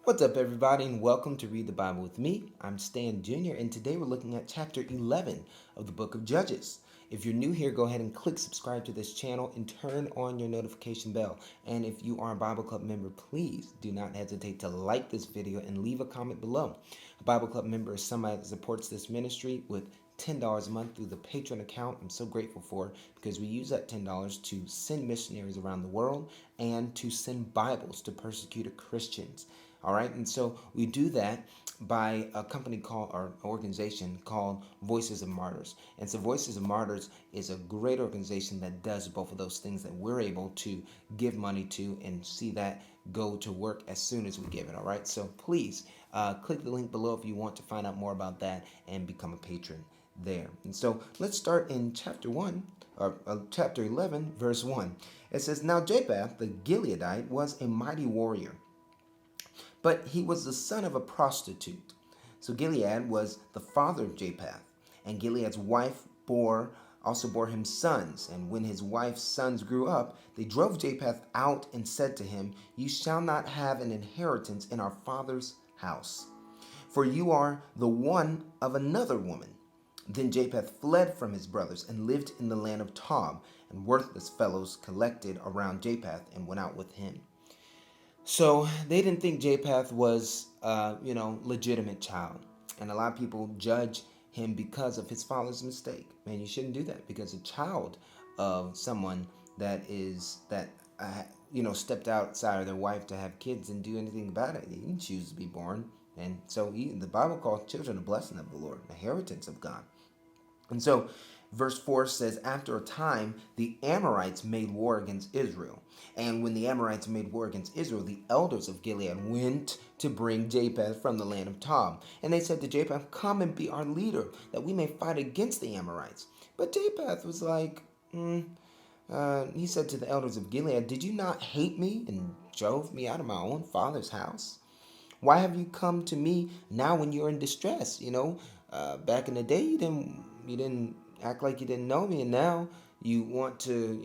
What's up, everybody, and welcome to Read the Bible with me. I'm Stan Jr., and today we're looking at chapter 11 of the book of Judges. If you're new here, go ahead and click subscribe to this channel and turn on your notification bell. And if you are a Bible Club member, please do not hesitate to like this video and leave a comment below. A Bible Club member is somebody that supports this ministry with $10 a month through the Patreon account. I'm so grateful for it because we use that $10 to send missionaries around the world and to send Bibles to persecuted Christians. All right, and so we do that by a company called, or organization called Voices of Martyrs. And so Voices of Martyrs is a great organization that does both of those things that we're able to give money to and see that go to work as soon as we give it. All right, so please click the link below if you want to find out more about that and become a patron there. And so let's start in chapter 1, or chapter 11, verse 1. It says, "Now Japheth the Gileadite was a mighty warrior, but he was the son of a prostitute." So Gilead was the father of Japheth, and Gilead's wife also bore him sons. And when his wife's sons grew up, they drove Japheth out and said to him, "You shall not have an inheritance in our father's house, for you are the one of another woman." Then Japheth fled from his brothers and lived in the land of Tob, and worthless fellows collected around Japheth and went out with him. So they didn't think Japheth was, legitimate child. And a lot of people judge him because of his father's mistake. Man, you shouldn't do that, because a child of someone stepped outside of their wife to have kids and do anything about it. He didn't choose to be born. And so the Bible calls children a blessing of the Lord, a inheritance of God. And so verse 4 says, "After a time, the Amorites made war against Israel. And when the Amorites made war against Israel, the elders of Gilead went to bring Japheth from the land of Tob. And they said to Japheth, 'Come and be our leader, that we may fight against the Amorites.' But Japheth was like, he said to the elders of Gilead, 'Did you not hate me and drove me out of my own father's house? Why have you come to me now when you're in distress?' Back in the day, you didn't act like you didn't know me, and now you want to,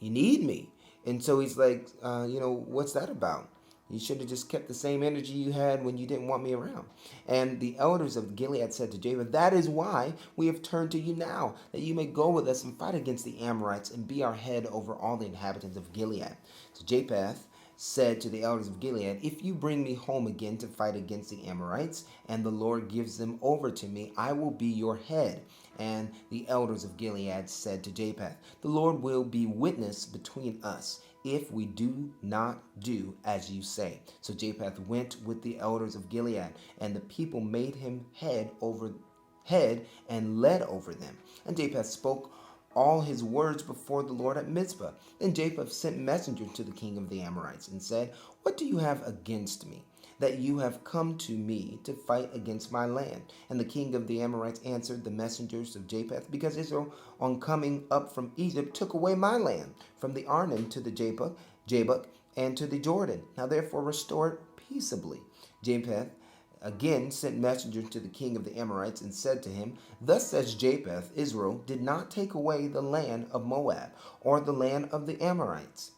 you need me." And so he's like, what's that about? You should have just kept the same energy you had when you didn't want me around. And the elders of Gilead said to Japheth, "That is why we have turned to you now, that you may go with us and fight against the Amorites and be our head over all the inhabitants of Gilead." So Japheth said to the elders of Gilead, "If you bring me home again to fight against the Amorites, and the Lord gives them over to me, I will be your head." And the elders of Gilead said to Japheth, "The Lord will be witness between us, if we do not do as you say." So Japheth went with the elders of Gilead, and the people made him head and led over them. And Japheth spoke all his words before the Lord at Mizpah. Then Japheth sent messengers to the king of the Amorites and said, "What do you have against me, that you have come to me to fight against my land?" And the king of the Amorites answered the messengers of Japheth, "Because Israel, on coming up from Egypt, took away my land, from the Arnon to the Jabbok, and to the Jordan. Now therefore restore it peaceably." Japheth again sent messengers to the king of the Amorites and said to him, "Thus says Japheth, Israel did not take away the land of Moab, or the land of the Ammonites,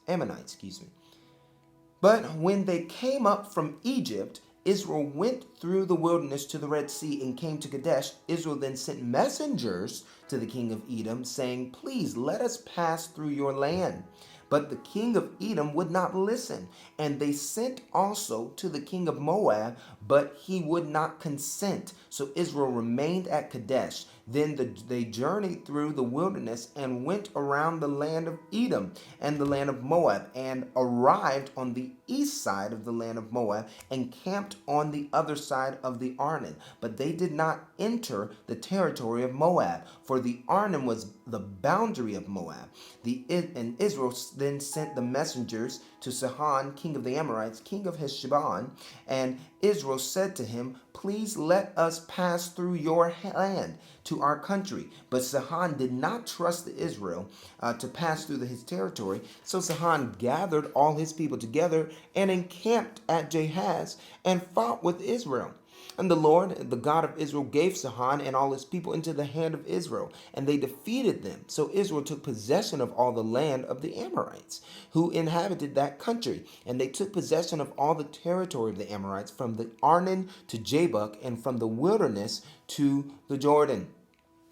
But when they came up from Egypt, Israel went through the wilderness to the Red Sea and came to Kadesh. Israel then sent messengers to the king of Edom, saying, 'Please let us pass through your land.' But the king of Edom would not listen. And they sent also to the king of Moab, but he would not consent. So Israel remained at Kadesh. Then they journeyed through the wilderness and went around the land of Edom and the land of Moab, and arrived on the east side of the land of Moab and camped on the other side of the Arnon. But they did not enter the territory of Moab, for the Arnon was the boundary of Moab. And Israel then sent the messengers to Sihon, king of the Amorites, king of Heshbon. And Israel said to him, "Please let us pass through your land to our country." But Sihon did not trust Israel to pass through his territory. So Sihon gathered all his people together and encamped at Jahaz and fought with Israel. And the Lord, the God of Israel, gave Sihon and all his people into the hand of Israel, and they defeated them. So Israel took possession of all the land of the Amorites, who inhabited that country. And they took possession of all the territory of the Amorites, from the Arnon to Jabbok, and from the wilderness to the Jordan.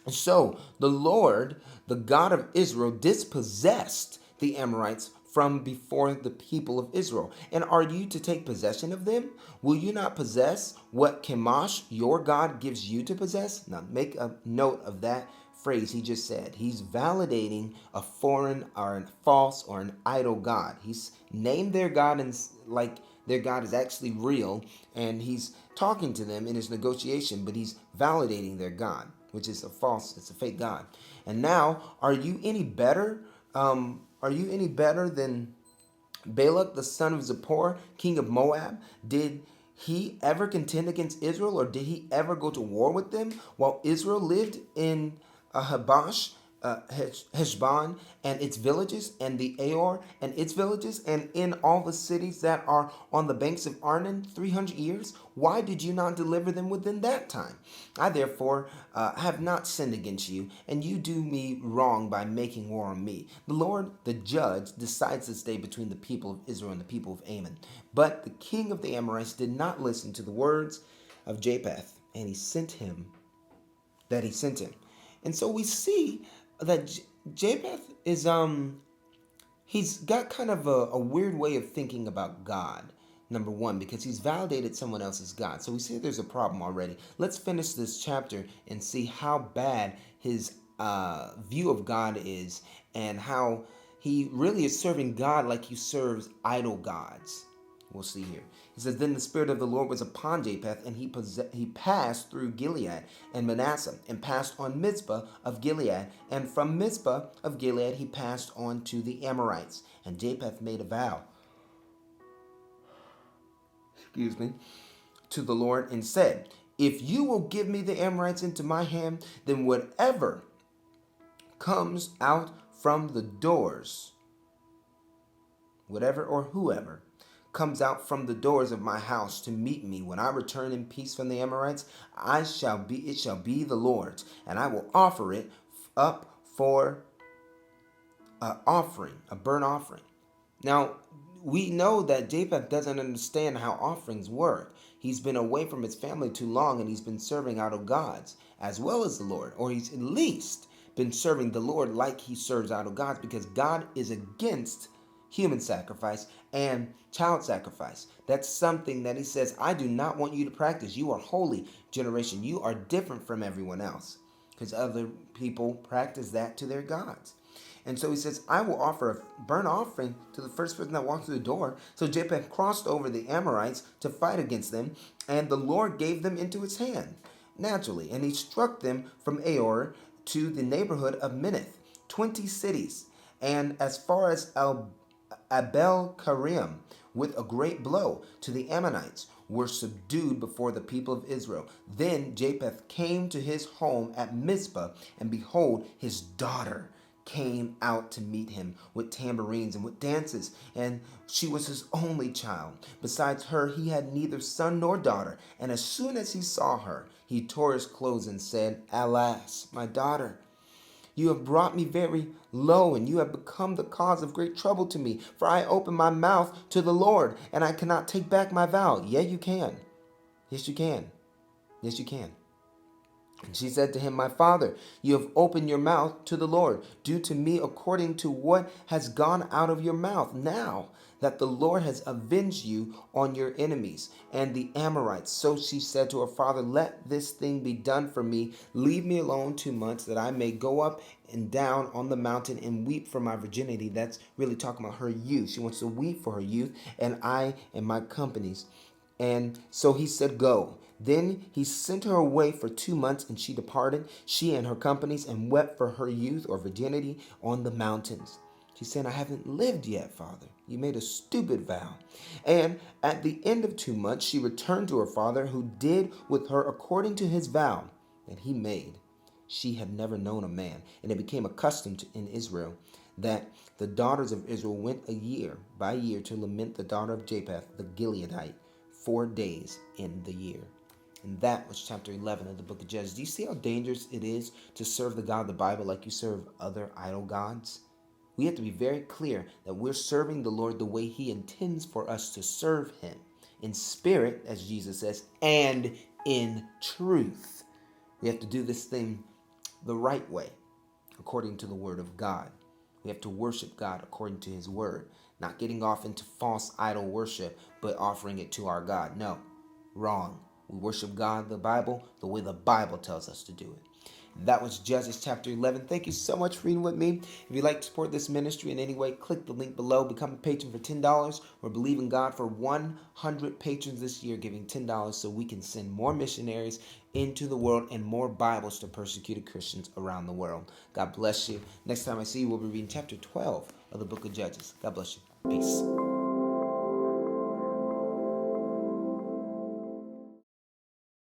So the Lord, the God of Israel, dispossessed the Amorites from before the people of Israel. And are you to take possession of them? Will you not possess what Chemosh, your God, gives you to possess? Now make a note of that phrase he just said. He's validating a foreign or a false or an idol God. He's named their God and like their God is actually real, and he's talking to them in his negotiation, but he's validating their God, which is a false, it's a fake God. And now, are you any better? Are you any better than Balak, the son of Zippor, king of Moab? Did he ever contend against Israel, or did he ever go to war with them while Israel lived in Habash, Heshbon and its villages, and the Aor and its villages, and in all the cities that are on the banks of Arnon 300 years? Why did you not deliver them within that time? I therefore have not sinned against you, and you do me wrong by making war on me. The Lord, the judge, decides this day between the people of Israel and the people of Ammon. But the king of the Amorites did not listen to the words of Japheth, and he sent him. And so we see that Japheth is he's got kind of a weird way of thinking about God. Number one, because he's validated someone else's God. So we see there's a problem already. Let's finish this chapter and see how bad his view of God is, and how he really is serving God like he serves idol gods. We'll see here. He says, then the Spirit of the Lord was upon Japheth, and he passed through Gilead and Manasseh, and passed on Mizpah of Gilead. And from Mizpah of Gilead he passed on to the Amorites. And Japheth made a vow, to the Lord, and said, if you will give me the Amorites into my hand, then whatever comes out from the doors, whatever or whoever comes out from the doors of my house to meet me when I return in peace from the Amorites, it shall be the Lord's, and I will offer it up for a burnt offering. Now, we know that Japheth doesn't understand how offerings work. He's been away from his family too long, and he's been serving idol gods as well as the Lord, or he's at least been serving the Lord like he serves idol gods, because God is against human sacrifice and child sacrifice. That's something that he says, I do not want you to practice. You are holy generation. You are different from everyone else, because other people practice that to their gods. And so he says, I will offer a burnt offering to the first person that walks through the door. So Japheth crossed over the Amorites to fight against them, and the Lord gave them into his hand, naturally. And he struck them from Aor to the neighborhood of Minnith, 20 cities, and as far as Abel Karim, with a great blow to the Ammonites, were subdued before the people of Israel. Then Japheth came to his home at Mizpah, and behold, his daughter came out to meet him with tambourines and with dances, and she was his only child. Besides her, he had neither son nor daughter. And as soon as he saw her, he tore his clothes and said, alas, my daughter, you have brought me very low, and you have become the cause of great trouble to me. For I opened my mouth to the Lord, and I cannot take back my vow. Yeah, you can. Yes, you can. Yes, you can. And she said to him, my father, you have opened your mouth to the Lord. Do to me according to what has gone out of your mouth. Now that the Lord has avenged you on your enemies and the Amorites. So she said to her father, let this thing be done for me. Leave me alone 2 months, that I may go up and down on the mountain and weep for my virginity. That's really talking about her youth. She wants to weep for her youth, and I and my companies. And so he said, go. Then he sent her away for 2 months, and she departed, she and her companies, and wept for her youth or virginity on the mountains. She said, I haven't lived yet, father. You made a stupid vow. And at the end of 2 months, she returned to her father, who did with her according to his vow that he made. She had never known a man, and it became a custom in Israel that the daughters of Israel went a year by year to lament the daughter of Japheth the Gileadite 4 days in the year. And that was chapter 11 of the book of Judges. Do you see how dangerous it is to serve the God of the Bible like you serve other idol gods? We have to be very clear that we're serving the Lord the way he intends for us to serve him. In spirit, as Jesus says, and in truth. We have to do this thing the right way, according to the word of God. We have to worship God according to his word, not getting off into false idol worship, but offering it to our God. No, wrong. We worship God, the Bible, the way the Bible tells us to do it. That was Judges chapter 11. Thank you so much for reading with me. If you'd like to support this ministry in any way, click the link below. Become a patron for $10. We're believing God for 100 patrons this year, giving $10 so we can send more missionaries into the world and more Bibles to persecuted Christians around the world. God bless you. Next time I see you, we'll be reading chapter 12 of the book of Judges. God bless you. Peace.